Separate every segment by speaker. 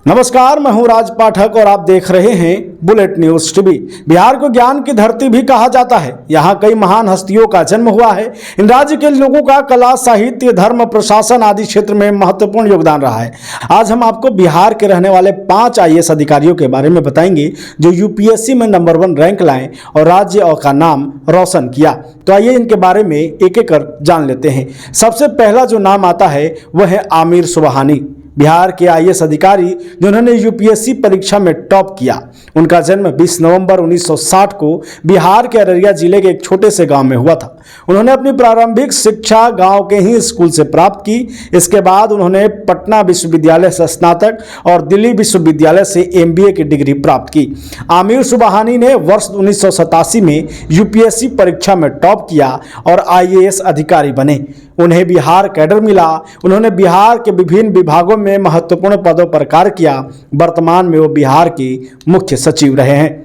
Speaker 1: नमस्कार, मैं हूं राज पाठक और आप देख रहे हैं बुलेट न्यूज टीवी। बिहार को ज्ञान की धरती भी कहा जाता है। यहां कई महान हस्तियों का जन्म हुआ है। इन राज्य के लोगों का कला, साहित्य, धर्म, प्रशासन आदि क्षेत्र में महत्वपूर्ण योगदान रहा है। आज हम आपको बिहार के रहने वाले 5 IAS अधिकारियों के बारे में बताएंगे जो UPSC में नंबर 1 रैंक लाए और राज्य का नाम रोशन किया। तो आइए इनके बारे में एक एक कर जान लेते हैं। सबसे पहला जो नाम आता है वह है आमिर सुबहानी, बिहार के IAS अधिकारी जिन्होंने UPSC परीक्षा में टॉप किया। उनका जन्म 20 नवंबर 1960 को बिहार के अररिया जिले के एक छोटे से गांव में हुआ था। उन्होंने अपनी प्रारंभिक शिक्षा गांव के ही स्कूल से प्राप्त की। इसके बाद उन्होंने पटना विश्वविद्यालय से स्नातक और दिल्ली विश्वविद्यालय से MBA की डिग्री प्राप्त की। आमिर सुबहानी ने वर्ष 1987 में UPSC परीक्षा में टॉप किया और IAS अधिकारी बने। उन्हें बिहार कैडर मिला। उन्होंने बिहार के विभिन्न विभागों में महत्वपूर्ण पदों पर कार्य किया। वर्तमान में वो बिहार के मुख्य सचिव रहे हैं।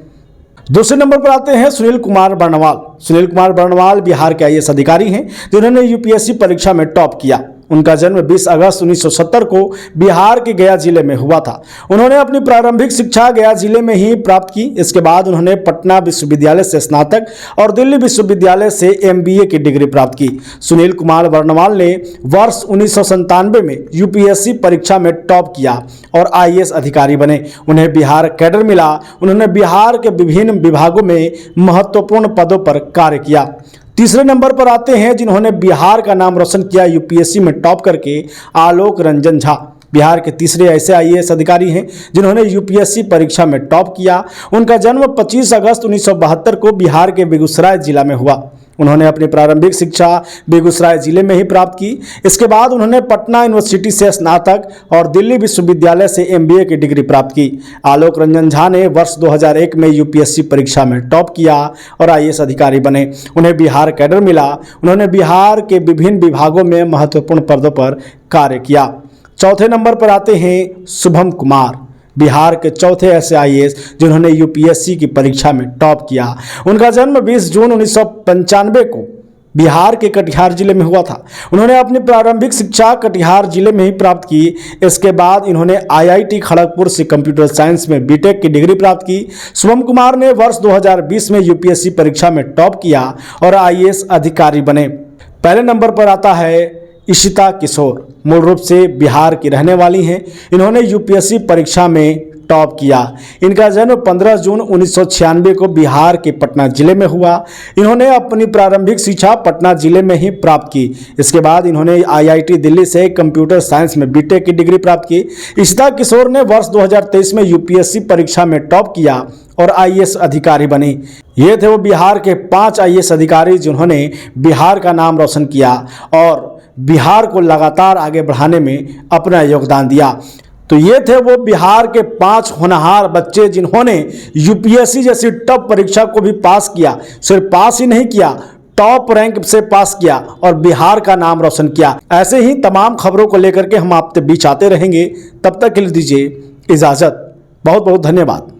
Speaker 1: दूसरे नंबर पर आते हैं सुनील कुमार बर्णवाल। सुनील कुमार बर्णवाल बिहार के IAS अधिकारी हैं जिन्होंने UPSC परीक्षा में टॉप किया। उनका जन्म 20 अगस्त 1970 को बिहार के गया जिले में हुआ था। उन्होंने अपनी प्रारंभिक शिक्षा गया जिले में ही प्राप्त की। इसके बाद उन्होंने पटना विश्वविद्यालय से स्नातक और दिल्ली विश्वविद्यालय से MBA की डिग्री प्राप्त की। सुनील कुमार बर्णवाल ने वर्ष 1997 में UPSC परीक्षा में टॉप किया और IAS अधिकारी बने। उन्हें बिहार कैडर मिला। उन्होंने बिहार के विभिन्न विभागों में महत्वपूर्ण पदों पर कार्य किया। तीसरे नंबर पर आते हैं जिन्होंने बिहार का नाम रोशन किया UPSC में टॉप करके, आलोक रंजन झा। बिहार के तीसरे ऐसे IAS अधिकारी हैं जिन्होंने UPSC परीक्षा में टॉप किया। उनका जन्म 25 अगस्त 1972 को बिहार के बेगूसराय जिला में हुआ। उन्होंने अपनी प्रारंभिक शिक्षा बेगूसराय जिले में ही प्राप्त की। इसके बाद उन्होंने पटना यूनिवर्सिटी से स्नातक और दिल्ली विश्वविद्यालय से MBA की डिग्री प्राप्त की। आलोक रंजन झा ने वर्ष 2001 में UPSC परीक्षा में टॉप किया और IAS अधिकारी बने। उन्हें बिहार कैडर मिला। उन्होंने बिहार के विभिन्न विभागों में महत्वपूर्ण पदों पर कार्य किया। चौथे नंबर पर आते हैं शुभम कुमार, बिहार के चौथे ऐसे IAS जिन्होंने UPSC की परीक्षा में टॉप किया। उनका जन्म 20 जून 1995 को बिहार के कटिहार जिले में हुआ था। उन्होंने अपनी प्रारंभिक शिक्षा कटिहार जिले में ही प्राप्त की। इसके बाद इन्होंने IIT खड़गपुर से कंप्यूटर साइंस में BTech की डिग्री प्राप्त की। शुभम कुमार ने वर्ष 2020 में UPSC परीक्षा में टॉप किया और IAS अधिकारी बने। पहले नंबर पर आता है इशिता किशोर, मूल रूप से बिहार की रहने वाली हैं। इन्होंने UPSC परीक्षा में टॉप किया। इनका जन्म 15 जून 1996 को बिहार के पटना जिले में हुआ। इन्होंने अपनी प्रारंभिक शिक्षा पटना जिले में ही प्राप्त की। इसके बाद इन्होंने IIT दिल्ली से कंप्यूटर साइंस में BTech की डिग्री प्राप्त की। इशिता किशोर ने वर्ष 2023 में UPSC परीक्षा में टॉप किया और IAS अधिकारी बनी। ये थे वो बिहार के 5 IAS अधिकारी जिन्होंने बिहार का नाम रोशन किया और बिहार को लगातार आगे बढ़ाने में अपना योगदान दिया। तो ये थे वो बिहार के 5 होनहार बच्चे जिन्होंने UPSC जैसी टॉप परीक्षा को भी पास किया। सिर्फ पास ही नहीं किया, टॉप रैंक से पास किया और बिहार का नाम रोशन किया। ऐसे ही तमाम खबरों को लेकर के हम आपके बीच आते रहेंगे। तब तक के लिए दीजिए इजाजत। बहुत बहुत धन्यवाद।